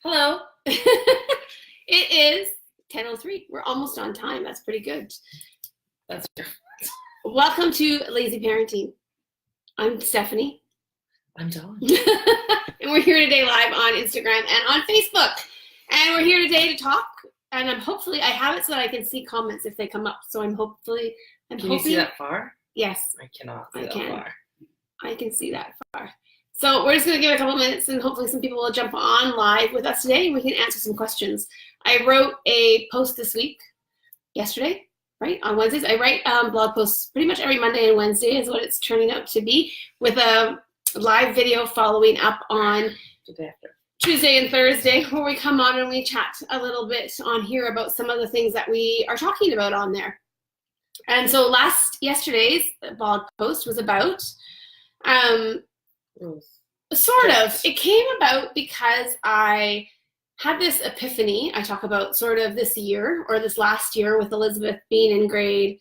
Hello. It is 10:03. We're almost on time. That's pretty good. That's true. Welcome to Lazy Parenting. I'm Stephanie. I'm Dawn. And we're here today live on Instagram and on Facebook. And we're here today to talk. And I have it so that I can see comments if they come up. So I'm hoping. Can you see that far? Yes. I cannot see that far. I can see that far. So we're just going to give it a couple minutes and hopefully some people will jump on live with us today and we can answer some questions. I wrote a post this week, yesterday, right, on Wednesdays. I write blog posts pretty much every Monday and Wednesday is what it's turning out to be, with a live video following up on Tuesday and Thursday, where we come on and we chat a little bit on here about some of the things that we are talking about on there. And so yesterday's blog post was about sort of. It came about because I had this epiphany. I talk about sort of this year or this last year with Elizabeth being in grade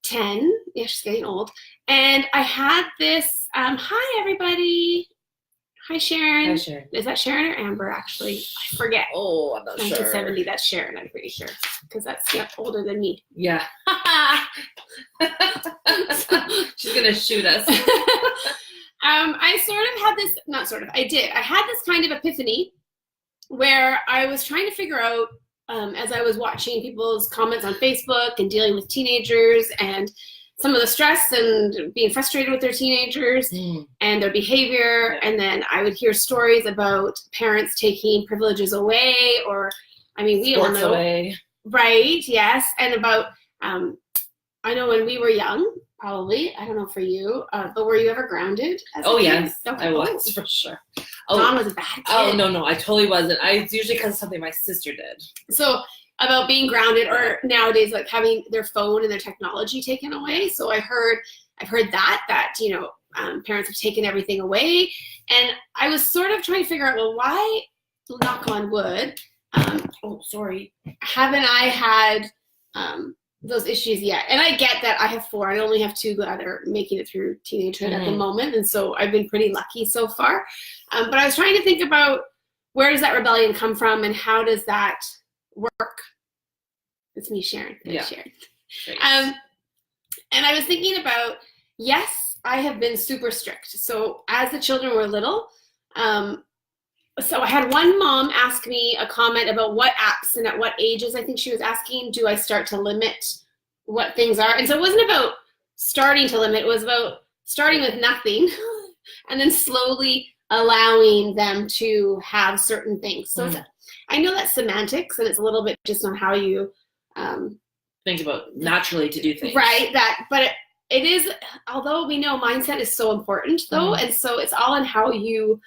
10. Yeah, she's getting old. And I had this, hi everybody. Hi Sharon. Hi Sharon. Is that Sharon or Amber actually? I forget. Oh, I'm not 1970, sure. That's Sharon, I'm pretty sure. Because that's older than me. Yeah. She's going to shoot us. I had this kind of epiphany where I was trying to figure out, as I was watching people's comments on Facebook and dealing with teenagers and some of the stress and being frustrated with their teenagers and their behavior. And then I would hear stories about parents taking privileges away, or, we all know. Away. Right, yes. And about, I know when we were young, probably, I don't know for you, but were you ever grounded? Yes, okay. I was, for sure. Dawn was a bad kid. Oh, no, I totally wasn't. It's usually because of something my sister did. So about being grounded, or nowadays like having their phone and their technology taken away. So I've heard that parents have taken everything away, and I was sort of trying to figure out, well, why, knock on wood, haven't I had those issues yet? And I get that I have 4. I only have 2 that are making it through teenagehood at the moment, and so I've been pretty lucky so far. But I was trying to think about, where does that rebellion come from, and how does that work? It's me, Sharon. Yeah. Sharon. And I was thinking about, yes, I have been super strict. So as the children were little, so I had one mom ask me a comment about what apps and at what ages, I think she was asking, do I start to limit what things are? And so it wasn't about starting to limit. It was about starting with nothing and then slowly allowing them to have certain things. So I know that's semantics, and it's a little bit just on how you think about naturally to do things. Right, but it is, although we know mindset is so important though, and so it's all in how you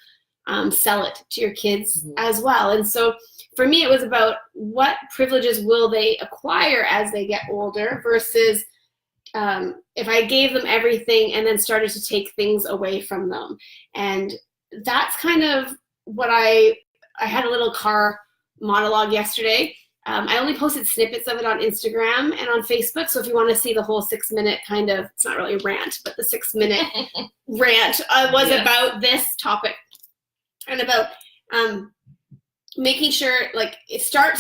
sell it to your kids as well. And so for me, it was about what privileges will they acquire as they get older versus if I gave them everything and then started to take things away from them. And that's kind of what I had a little car monologue yesterday. I only posted snippets of it on Instagram and on Facebook. So if you want to see the whole 6-minute kind of, it's not really a rant, but the 6-minute rant was about this topic. And about making sure, like, start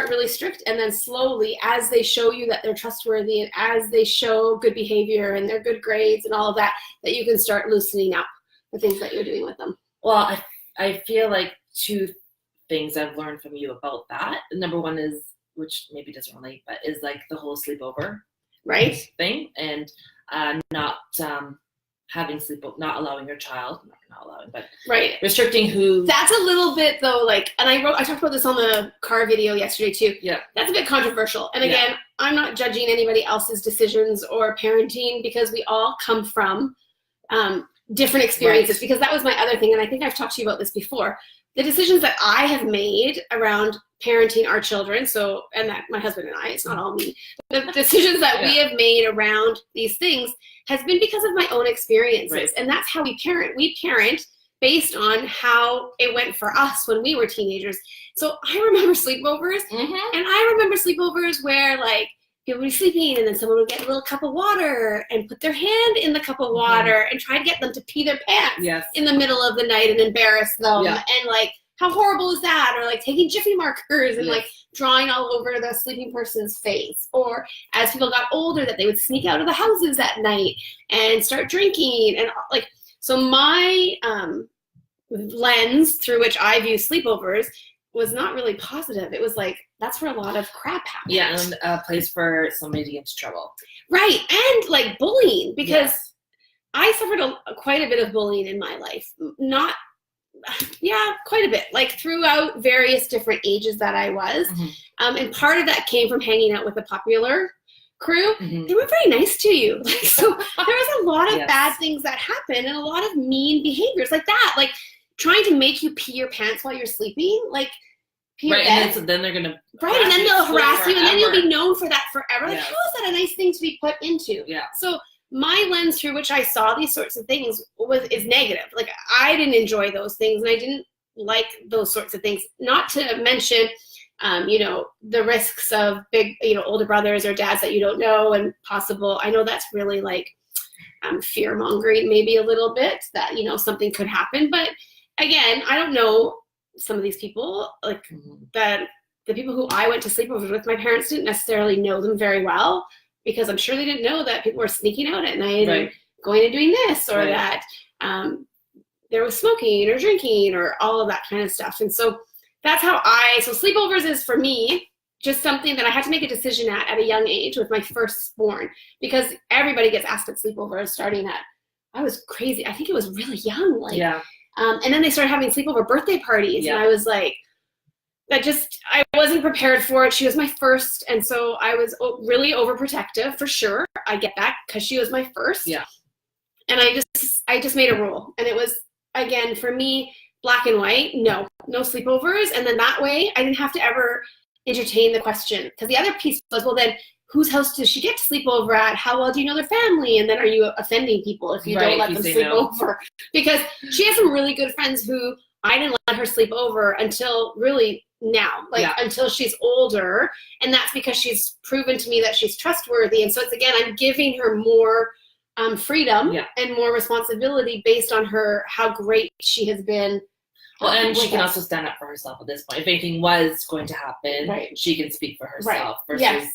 really strict, and then slowly, as they show you that they're trustworthy and as they show good behavior and their good grades and all of that, that you can start loosening up the things that you're doing with them. Well, I feel like 2 things I've learned from you about that. Number one is, which maybe doesn't relate, but is like the whole sleepover thing, and not having sleepover, not allowing your child, not allowing, but restricting who. That's a little bit though, like, and I talked about this on the car video yesterday too. Yeah. That's a bit controversial. And again, I'm not judging anybody else's decisions or parenting, because we all come from different experiences, because that was my other thing. And I think I've talked to you about this before. The decisions that I have made around parenting our children, and that my husband and I, it's not all me, the decisions that we have made around these things has been because of my own experiences. Right. And that's how we parent. We parent based on how it went for us when we were teenagers. So I remember sleepovers, and I remember sleepovers where, like, people would be sleeping and then someone would get a little cup of water and put their hand in the cup of water and try to get them to pee their pants in the middle of the night and embarrass them and, like, how horrible is that? Or like taking Jiffy markers and Yes. like drawing all over the sleeping person's face. Or as people got older, that they would sneak out of the houses at night and start drinking. And like, so my lens through which I view sleepovers was not really positive. It was like, that's where a lot of crap happens. Yeah, and a place for somebody to get into trouble. Right. And like bullying, because Yes. I suffered quite a bit of bullying in my life. Quite a bit, like throughout various different ages that I was. Mm-hmm. And part of that came from hanging out with the popular crew. Mm-hmm. They were very nice to you. Like, so there was a lot of Yes. bad things that happened and a lot of mean behaviors like that. Like trying to make you pee your pants while you're sleeping. Like, pee your Right, bed. and then they're gonna Right, and then they'll harass you, and then you'll forever. be known for that forever. Like, Yes. how is that a nice thing to be put into? Yeah. So my lens through which I saw these sorts of things is negative. Like, I didn't enjoy those things, and I didn't like those sorts of things. Not to mention, the risks of big, older brothers or dads that you don't know, and possible. I know that's really like fear mongering, maybe a little bit, that something could happen. But again, I don't know some of these people, like that. The people who I went to sleepovers with, my parents didn't necessarily know them very well, because I'm sure they didn't know that people were sneaking out at night Right. and going and doing this, or Right. that there was smoking or drinking or all of that kind of stuff. And so that's how so sleepovers is for me just something that I had to make a decision at a young age with my firstborn, because everybody gets asked at sleepovers starting at, I was crazy. I think it was really young. Like, Yeah. And then they started having sleepover birthday parties. Yeah. And I was like, I wasn't prepared for it. She was my first. And so I was really overprotective, for sure. I get that, because she was my first. Yeah. And I just made a rule. And it was, again, for me, black and white, no sleepovers. And then that way I didn't have to ever entertain the question. Because the other piece was, well, then whose house does she get to sleep over at? How well do you know their family? And then are you offending people if you Right, don't let if them you sleep say no. over? Because she has some really good friends who I didn't let her sleep over until really now, until she's older. And that's because she's proven to me that she's trustworthy. And so it's, again, I'm giving her more freedom and more responsibility based on how great she has been. Well, and she can also stand up for herself at this point. If anything was going to happen, she can speak for herself versus,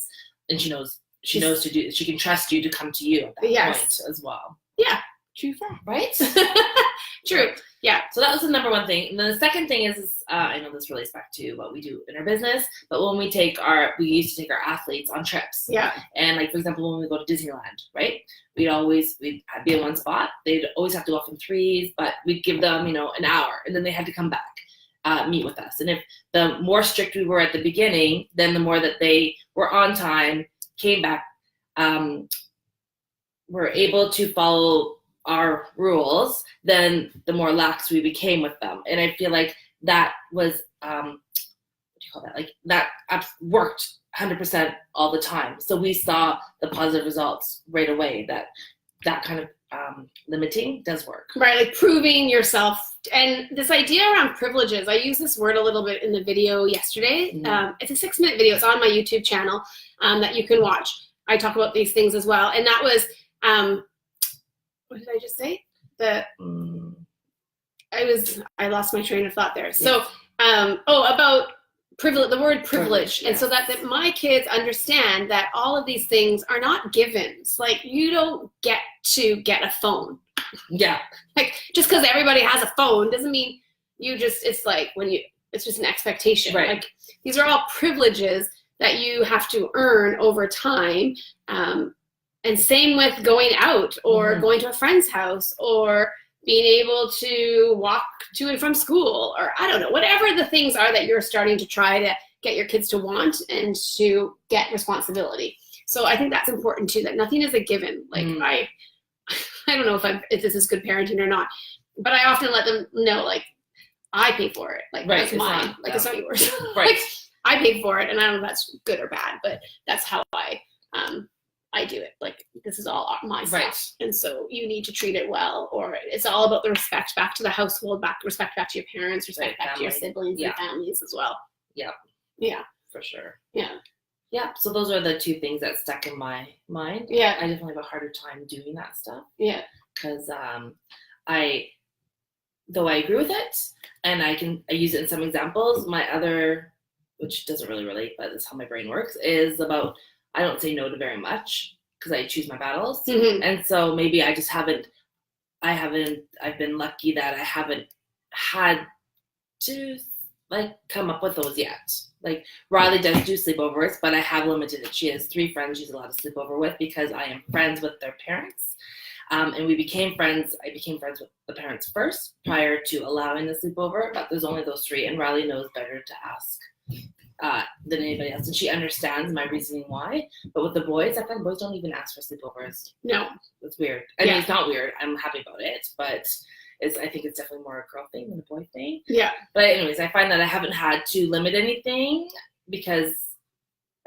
and she knows to do. She can trust you to come to you at that point as well. Yeah, true fact, right? True. Yeah. So that was the number one thing. And then the second thing is I know this relates back to what we do in our business, but when we used to take our athletes on trips. Yeah. And like, for example, when we go to Disneyland, right? We'd be in one spot. They'd always have to go off in threes, but we'd give them, an hour, and then they had to come back, meet with us. And if the more strict we were at the beginning, then the more that they were on time, came back, were able to follow our rules, then the more lax we became with them. And I feel like that was, what do you call that? Like that worked 100% all the time. So we saw the positive results right away that kind of limiting does work. Right, like proving yourself. And this idea around privileges, I used this word a little bit in the video yesterday. Mm-hmm. It's a 6-minute video. It's on my YouTube channel that you can watch. I talk about these things as well. And that was, what did I just say? I lost my train of thought there. Yes. So, about privilege, the word privilege. And so that my kids understand that all of these things are not givens. Like, you don't get to get a phone. Yeah. Like, just because everybody has a phone doesn't mean it's like it's just an expectation. Right. Like, these are all privileges that you have to earn over time. And same with going out or going to a friend's house or being able to walk to and from school, or I don't know, whatever the things are that you're starting to try to get your kids to want and to get responsibility. So I think that's important too, that nothing is a given. Like I don't know if this is good parenting or not, but I often let them know, like, I pay for it. Like, that's mine. It's not yours. Right. Like, I paid for it, and I don't know if that's good or bad, but that's how I do it. Like, this is all my stuff. Right. And so you need to treat it well, or it's all about the respect back to the household, respect back to your parents, respect back to your siblings and families as well. Yeah. Yeah. For sure. Yeah. Yeah. So those are the two things that stuck in my mind. Yeah. I definitely have a harder time doing that stuff. Yeah. Because though I agree with it, and I use it in some examples. My other, which doesn't really relate, but it's how my brain works, is about I don't say no to very much because I choose my battles. Mm-hmm. And so maybe I just haven't, I've been lucky that I haven't had to like come up with those yet. Like Riley does do sleepovers, but I have limited it. She has 3 friends she's allowed to sleep over with because I am friends with their parents. And we became friends. I became friends with the parents first prior to allowing the sleepover, but there's only those 3, and Riley knows better to ask than anybody else. And she understands my reasoning why. But with the boys, I find boys don't even ask for sleepovers. No. It's weird. I mean, it's not weird. I'm happy about it, but I think it's definitely more a girl thing than a boy thing. Yeah. But anyways, I find that I haven't had to limit anything because,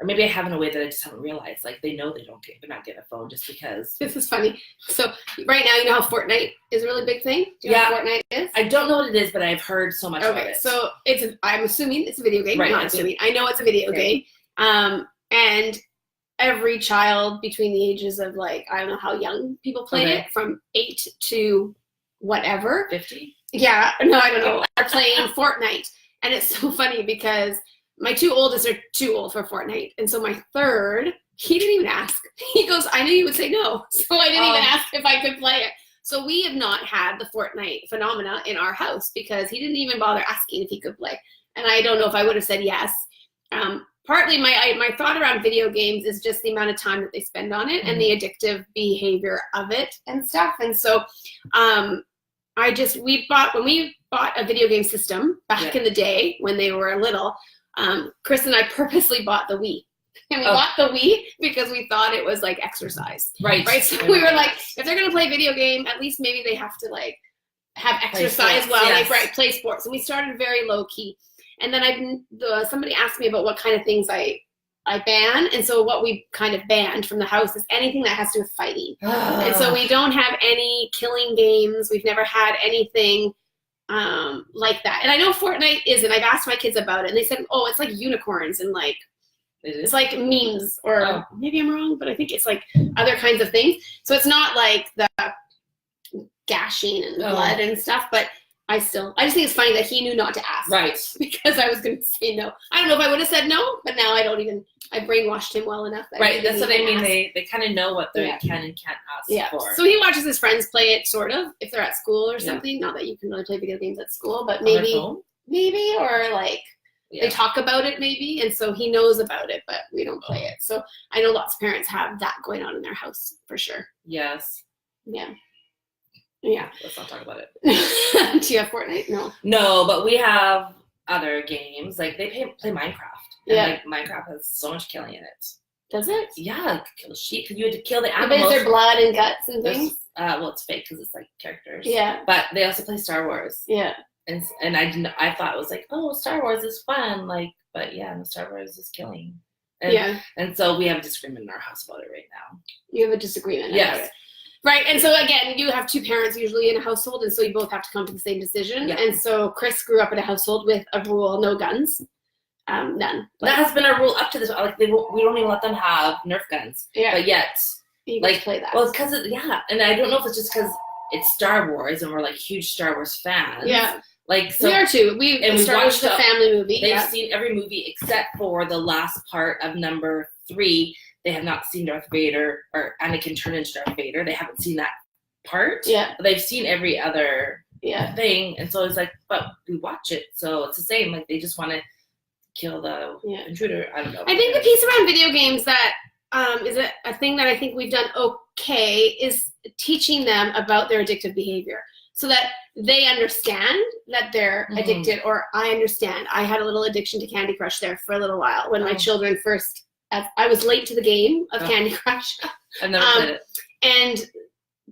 or maybe I have in a way that I just haven't realized. Like they know they're not getting a phone just because. This is funny. So right now, you know how Fortnite is a really big thing? Do you know what Fortnite is? I don't know what it is, but I've heard so much about it. So I'm assuming it's a video game. Right. I'm not assuming. I know it's a video game. And every child between the ages of like, I don't know how young people play it, from 8 to whatever. 50? Yeah. No, I don't know. Are playing Fortnite. And it's so funny because my 2 oldest are too old for Fortnite. And so my 3rd, he didn't even ask. He goes, I knew you would say no. So I didn't even ask if I could play it. So we have not had the Fortnite phenomena in our house because he didn't even bother asking if he could play. And I don't know if I would have said yes. Partly my thought around video games is just the amount of time that they spend on it and the addictive behavior of it and stuff. And so when we bought a video game system back in the day when they were little, Chris and I purposely bought the Wii. And we bought the Wii because we thought it was like exercise. Right. So we were like, if they're going to play video game, at least maybe they have to like have exercise they play sports. And we started very low key. And then somebody asked me about what kind of things I ban. And so what we kind of banned from the house is anything that has to do with fighting. And so we don't have any killing games. We've never had anything like that. And I know Fortnite isn't. I've asked my kids about it, and they said, oh, it's like unicorns and like it's like memes, or maybe I'm wrong, but I think it's like other kinds of things. So it's not like the gashing and blood and stuff, but I just think it's funny that he knew not to ask. Right. Because I was going to say no. I don't know if I would have said no, but now I brainwashed him well enough. Right. That's what I mean. They kind of know what they can and can't ask for. So he watches his friends play it, sort of, if they're at school or something. Not that you can really play video games at school, but maybe, or like they talk about it maybe. And so he knows about it, but we don't play it. So I know lots of parents have that going on in their house for sure. Yes. Yeah. Let's not talk about it. Do you have Fortnite? No, but we have other games. Like they play Minecraft. And like Minecraft has so much killing in it. Does it? Yeah, kill sheep. You had to kill the animals. Is there blood and guts and things? Well, it's fake because it's like characters. Yeah. But they also play Star Wars. Yeah. And I thought it was like, oh, Star Wars is fun. Like, but no, Star Wars is killing. And so we have a disagreement in our house about it right now. You have a disagreement. Yes. Right, and so again, you have 2 parents usually in a household, and so you both have to come to the same decision. Yeah. And so Chris grew up in a household with a rule: no guns, none. That has been our rule up to this. Like we don't even let them have Nerf guns. Yeah. But yet, you like play that. Well, because and I don't know if it's just because it's Star Wars and we're like huge Star Wars fans. Yeah. Like so, we are too. Star Wars is a family movie. They've seen every movie except for the last part of number 3. They have not seen Darth Vader or Anakin turn into Darth Vader. They haven't seen that part. Yeah. But they've seen every other thing. And so it's like, but we watch it. So it's the same. Like they just want to kill the intruder. I don't know. I think the piece around video games that is a thing that I think we've done okay is teaching them about their addictive behavior so that they understand that they're addicted, or I understand. I had a little addiction to Candy Crush there for a little while when my children first. I was late to the game of Candy Crush. I've never played it. And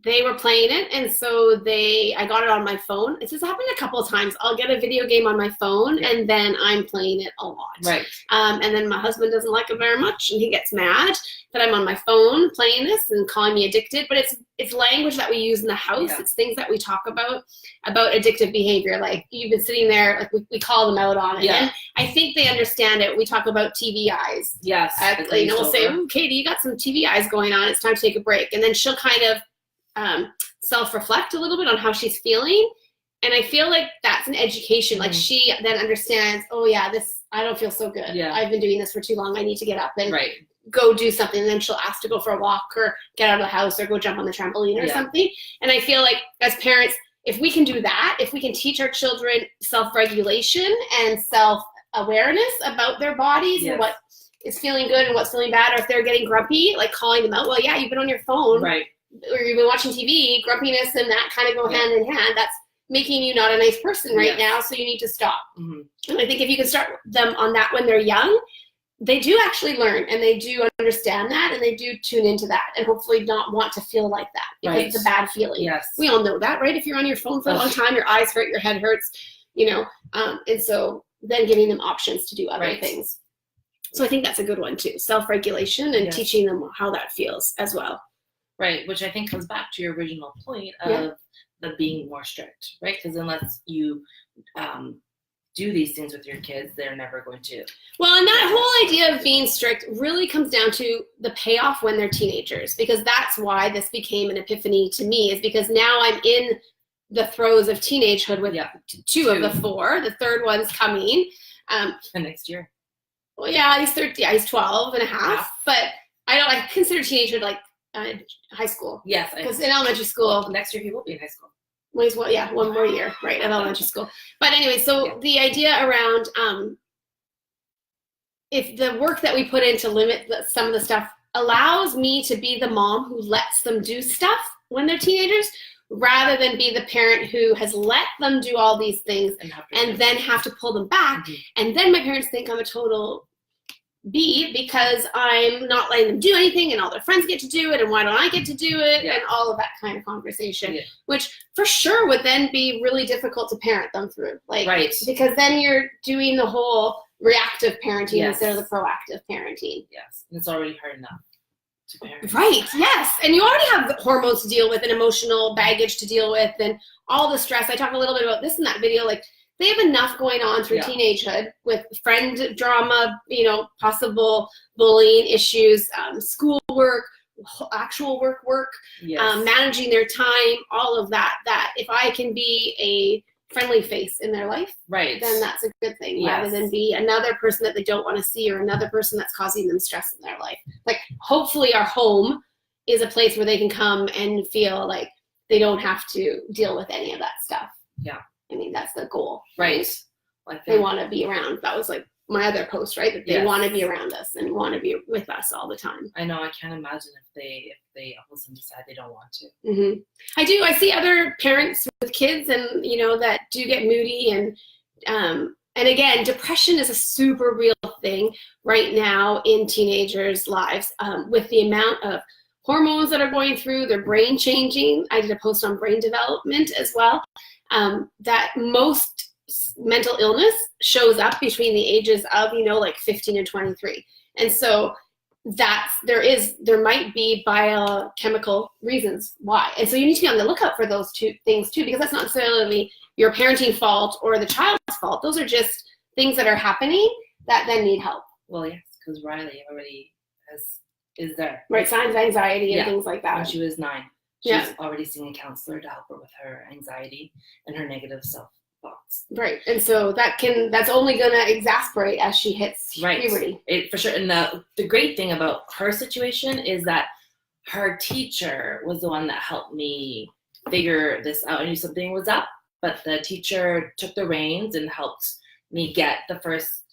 they were playing it, and so I got it on my phone. This has happened a couple of times. I'll get a video game on my phone, and then I'm playing it a lot. Right. And then my husband doesn't like it very much, and he gets mad that I'm on my phone playing this and calling me addicted. But it's language that we use in the house. Yeah. It's things that we talk about addictive behavior. Like you've been sitting there, like we call them out on it. Yeah. And I think they understand it. We talk about TV eyes. Yes. We'll say, Katie, you got some TV eyes going on. It's time to take a break. And then she'll kind of self-reflect a little bit on how she's feeling, And I feel like that's an education. Like she then understands, oh yeah, I don't feel so good. Yeah. I've been doing this for too long. I need to get up and Right. go do something. And then she'll ask to go for a walk or get out of the house or go jump on the trampoline or something. And I feel like as parents, if we can do that, if we can teach our children self-regulation and self-awareness about their bodies and what is feeling good and what's feeling bad, or if they're getting grumpy, like calling them out, well, yeah, you've been on your phone, right, or you've been watching TV, grumpiness and that kind of go hand in hand. That's making you not a nice person right now, so you need to stop. And I think if you can start them on that when they're young, they do actually learn and they do understand that and they do tune into that and hopefully not want to feel like that because it's a bad feeling. Yes. We all know that, right? If you're on your phone for a long time, your eyes hurt, your head hurts, you know, and so then giving them options to do other things. So I think that's a good one too. Self-regulation and teaching them how that feels as well. Right, which I think comes back to your original point of the being more strict, right? Because unless you do these things with your kids, they're never going to. Well, and that whole idea of being strict really comes down to the payoff when they're teenagers, because that's why this became an epiphany to me, is because now I'm in the throes of teenagehood with two of the four. The third one's coming. And next year. Well, yeah, he's 12 and a half, but I consider teenagehood like high school. Yes. Because in elementary school. Next year he will be in high school. One more year, right, at elementary school. But anyway, so the idea around if the work that we put in to limit some of the stuff allows me to be the mom who lets them do stuff when they're teenagers, rather than be the parent who has let them do all these things and then have to pull them back. And then my parents think I'm a total B because I'm not letting them do anything and all their friends get to do it and why don't I get to do it and all of that kind of conversation, which for sure would then be really difficult to parent them through. Because then you're doing the whole reactive parenting instead of the proactive parenting. Yes, and it's already hard enough to parent. Right, yes. And you already have hormones to deal with and emotional baggage to deal with and all the stress. I talk a little bit about this in that video, like they have enough going on through teenagehood with friend drama, you know, possible bullying issues, schoolwork, actual work, managing their time, all of that, that if I can be a friendly face in their life, then that's a good thing, rather than be another person that they don't want to see or another person that's causing them stress in their life. Like, hopefully our home is a place where they can come and feel like they don't have to deal with any of that stuff. Yeah. I mean, that's the goal. Right. Like they want to be around. That was like my other post, right? That they want to be around us and want to be with us all the time. I know. I can't imagine if they all of a sudden decide they don't want to. I do. I see other parents with kids and, you know, that do get moody and again, depression is a super real thing right now in teenagers' lives with the amount of hormones that are going through, their brain changing. I did a post on brain development as well. That most mental illness shows up between the ages of, you know, like 15 and 23. And so there might be biochemical reasons why. And so you need to be on the lookout for those two things too, because that's not necessarily your parenting fault or the child's fault. Those are just things that are happening that then need help. Well, yes, because Riley already is there. Right, signs of anxiety and things like that. When she was 9. She's already seeing a counselor to help her with her anxiety and her negative self-thoughts. Right, and so that's only going to exasperate as she hits puberty. For sure, and the great thing about her situation is that her teacher was the one that helped me figure this out. I knew something was up, but the teacher took the reins and helped me get the first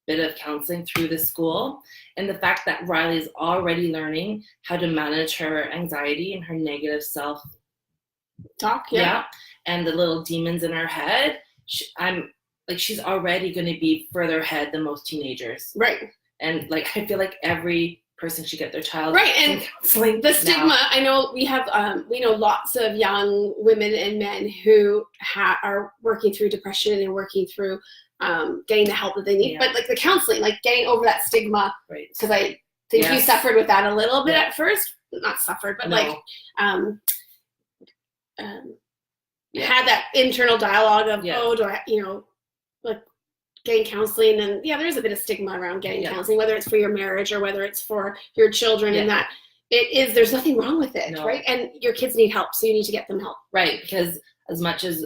bit of counseling through the school. And the fact that Riley is already learning how to manage her anxiety and her negative self-talk, and the little demons in her head, she's already going to be further ahead than most teenagers. Right. And like, I feel like every person should get their child and counseling. The stigma, I know we know lots of young women and men who are working through depression and working through getting the help that they need, but like the counseling, like getting over that stigma, because I think you suffered with that a little bit at first, not suffered, but had that internal dialogue of, oh, do I, you know, like getting counseling, and there's a bit of stigma around getting counseling, whether it's for your marriage or whether it's for your children, and that there's nothing wrong with it, right? And your kids need help, so you need to get them help. Right, because as much as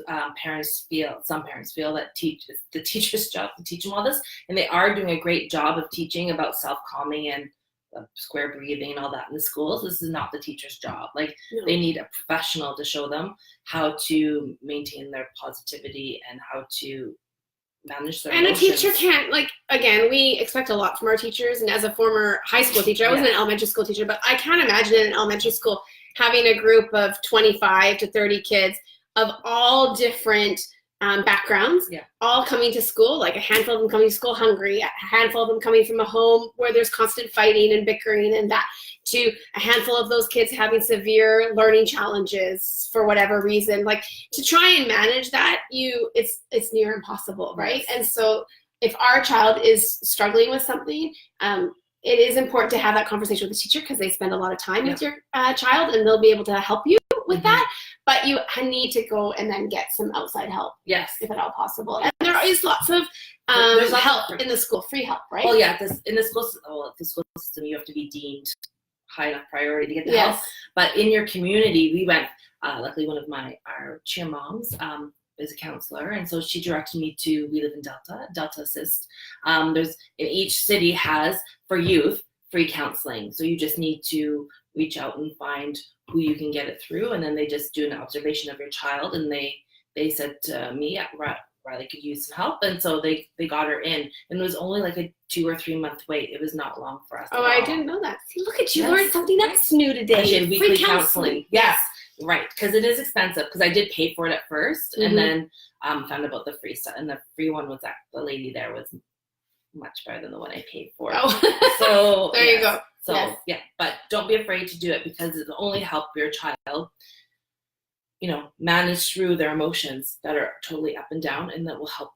some parents feel that it's the teacher's job to teach them all this, and they are doing a great job of teaching about self-calming and square breathing and all that in the schools. This is not the teacher's job. Like, they need a professional to show them how to maintain their positivity and how to manage their emotions. A teacher can't, like, again, we expect a lot from our teachers, and as a former high school teacher, I wasn't an elementary school teacher, but I can't imagine in an elementary school having a group of 25 to 30 kids of all different backgrounds, all coming to school, like a handful of them coming to school hungry, a handful of them coming from a home where there's constant fighting and bickering and that, to a handful of those kids having severe learning challenges for whatever reason. Like, to try and manage that, it's near impossible, right? And so if our child is struggling with something, it is important to have that conversation with the teacher, because they spend a lot of time with your child, and they'll be able to help you with that. But you need to go and then get some outside help, if at all possible. And there is lots of help in the school, free help, right? Well, in the school system, you have to be deemed high enough priority to get the help. But in your community, we went. Luckily, one of our cheer moms is a counselor, and so she directed me to. We live in Delta Assist. There's in each city has for youth free counseling, so you just need to reach out and find who you can get it through, and then they just do an observation of your child, and they said to me Riley could use some help, and so they got her in, and it was only like a 2 or 3 month wait. It was not long for us. I didn't know that. See, look at you, learned something that's new today. She had weekly counseling. Yes, right, because it is expensive. Because I did pay for it at first, and then found about the free stuff, and the free one was the lady there was much better than the one I paid for. So there you go. So but don't be afraid to do it, because it'll only help your child, manage through their emotions that are totally up and down, and that will help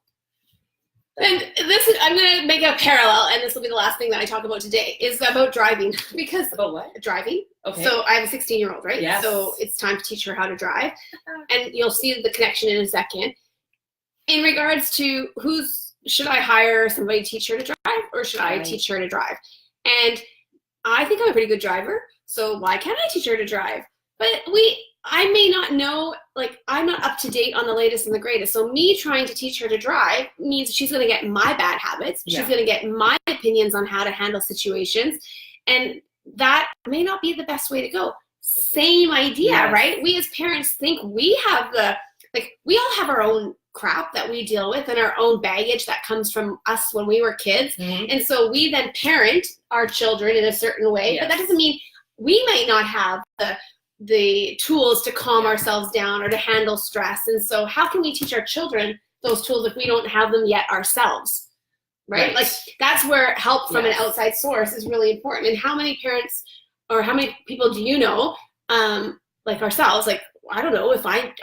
them. And I'm going to make a parallel, and this will be the last thing that I talk about today, is about driving. Because about what? Driving. Okay. So I have a 16-year-old, right? Yes. So it's time to teach her how to drive. And you'll see the connection in a second. In regards to should I hire somebody to teach her to drive, or should I teach her to drive? And I think I'm a pretty good driver, so why can't I teach her to drive? But I may not know, like, I'm not up to date on the latest and the greatest. So me trying to teach her to drive means she's going to get my bad habits. She's going to get my opinions on how to handle situations. And that may not be the best way to go. Same idea, right? We as parents think we have we all have our own crap that we deal with and our own baggage that comes from us when we were kids. And so we then parent our children in a certain way, but that doesn't mean we may not have the tools to calm ourselves down or to handle stress. And so how can we teach our children those tools if we don't have them yet ourselves? Right? Like, that's where help from an outside source is really important. And how many parents or how many people do you know, like ourselves, like, I don't know,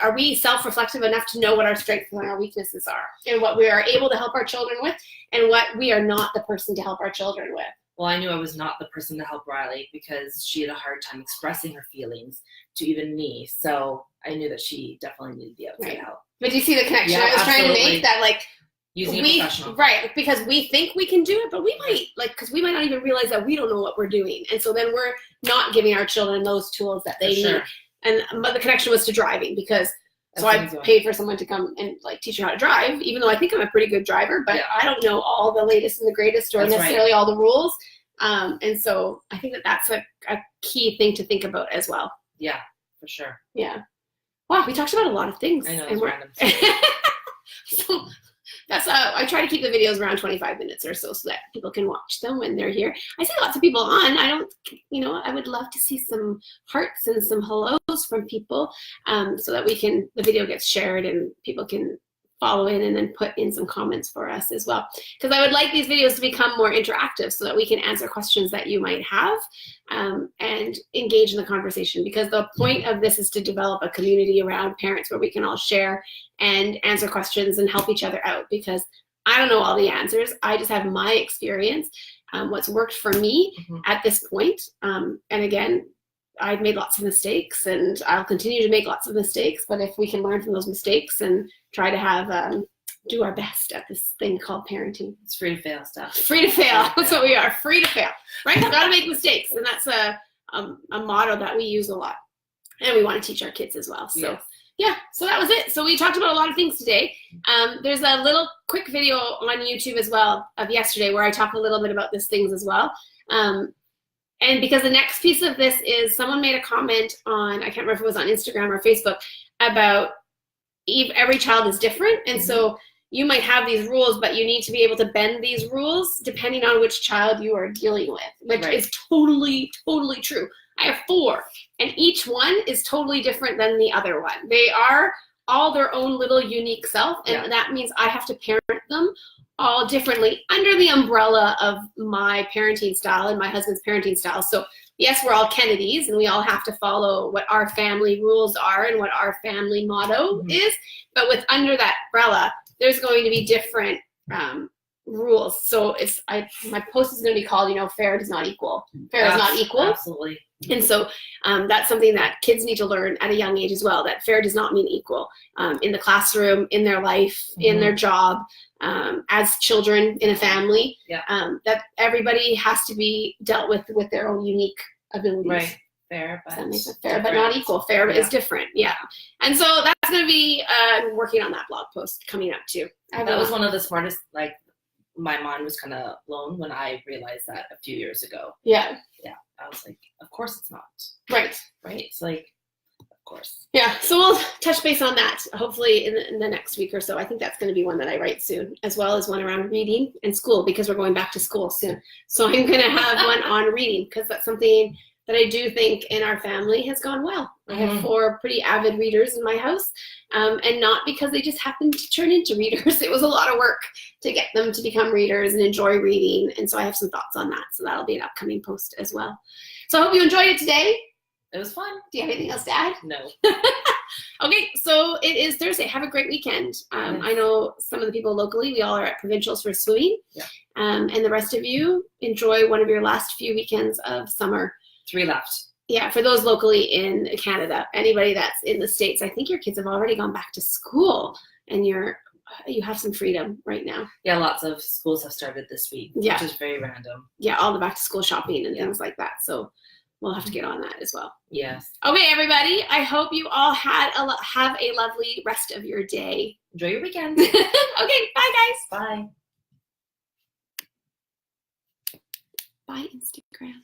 are we self-reflective enough to know what our strengths and our weaknesses are, and what we are able to help our children with, and what we are not the person to help our children with? Well, I knew I was not the person to help Riley, because she had a hard time expressing her feelings to even me. So I knew that she definitely needed the outside help. But do you see the connection I was trying to make? That, like, using a professional. Right, because we think we can do it, but we might, because we might not even realize that we don't know what we're doing. And so then we're not giving our children those tools that they need. But the connection was to driving, because I paid for someone to come and, like, teach me how to drive, even though I think I'm a pretty good driver, but I don't know all the latest and the greatest, or necessarily all the rules. And so I think that's a key thing to think about as well. Yeah, for sure. Yeah. Wow, we talked about a lot of things. I know, it's random. So that's I try to keep the videos around 25 minutes or so that people can watch them when they're here. I see lots of people on. I would love to see some hearts and some hellos from people, so that the video gets shared and people can follow in and then put in some comments for us as well. Because I would like these videos to become more interactive so that we can answer questions that you might have, and engage in the conversation. Because the point of this is to develop a community around parents where we can all share and answer questions and help each other out. Because I don't know all the answers. I just have my experience, what's worked for me at this point. And again, I've made lots of mistakes, and I'll continue to make lots of mistakes. But if we can learn from those mistakes and try to have do our best at this thing called parenting, it's free to fail stuff. Free to fail. That's what we are. Free to fail. Right? We've got to make mistakes, and that's a motto that we use a lot, and we want to teach our kids as well. So yeah, so that was it. So we talked about a lot of things today. There's a little quick video on YouTube as well of yesterday where I talk a little bit about these things as well. And because the next piece of this is someone made a comment on, I can't remember if it was on Instagram or Facebook, about every child is different. And so you might have these rules, but you need to be able to bend these rules depending on which child you are dealing with, which is totally, totally true. I have 4, and each one is totally different than the other one. They are all their own little unique self, and that means I have to parent them all differently under the umbrella of my parenting style and my husband's parenting style. So yes, we're all Kennedys, and we all have to follow what our family rules are and what our family motto is, but with under that umbrella, there's going to be different rules. So my post is going to be called, fair does not equal. Fair is not equal. Absolutely. And so that's something that kids need to learn at a young age as well, that fair does not mean equal in the classroom, in their life, in their job, as children in a family, that everybody has to be dealt with their own unique abilities. Right. Fair, but fair, but not equal. Fair is different. Yeah. And so that's going to be working on that blog post coming up too. That was one of the smartest, like, my mind was kind of blown when I realized that a few years ago. Yeah. Yeah. I was like, of course it's not. Right. Right. It's like, of course. Yeah. So we'll touch base on that hopefully in the next week or so. I think that's going to be one that I write soon, as well as one around reading and school, because we're going back to school soon. So I'm going to have one on reading, because that's something that I do think in our family has gone well. I have 4 pretty avid readers in my house, and not because they just happened to turn into readers. It was a lot of work to get them to become readers and enjoy reading, and so I have some thoughts on that. So that'll be an upcoming post as well. So I hope you enjoyed it today. It was fun. Do you have anything else to add? No. Okay, so it is Thursday. Have a great weekend. I know some of the people locally, we all are at provincials for swimming, and the rest of you enjoy one of your last few weekends of summer. 3 left. Yeah, for those locally in Canada, anybody that's in the States, I think your kids have already gone back to school, and you have some freedom right now. Yeah, lots of schools have started this week, which is very random. Yeah, all the back to school shopping and things like that. So we'll have to get on that as well. Yes. Okay, everybody. I hope you all have a lovely rest of your day. Enjoy your weekend. Okay, bye, guys. Bye. Bye, Instagram.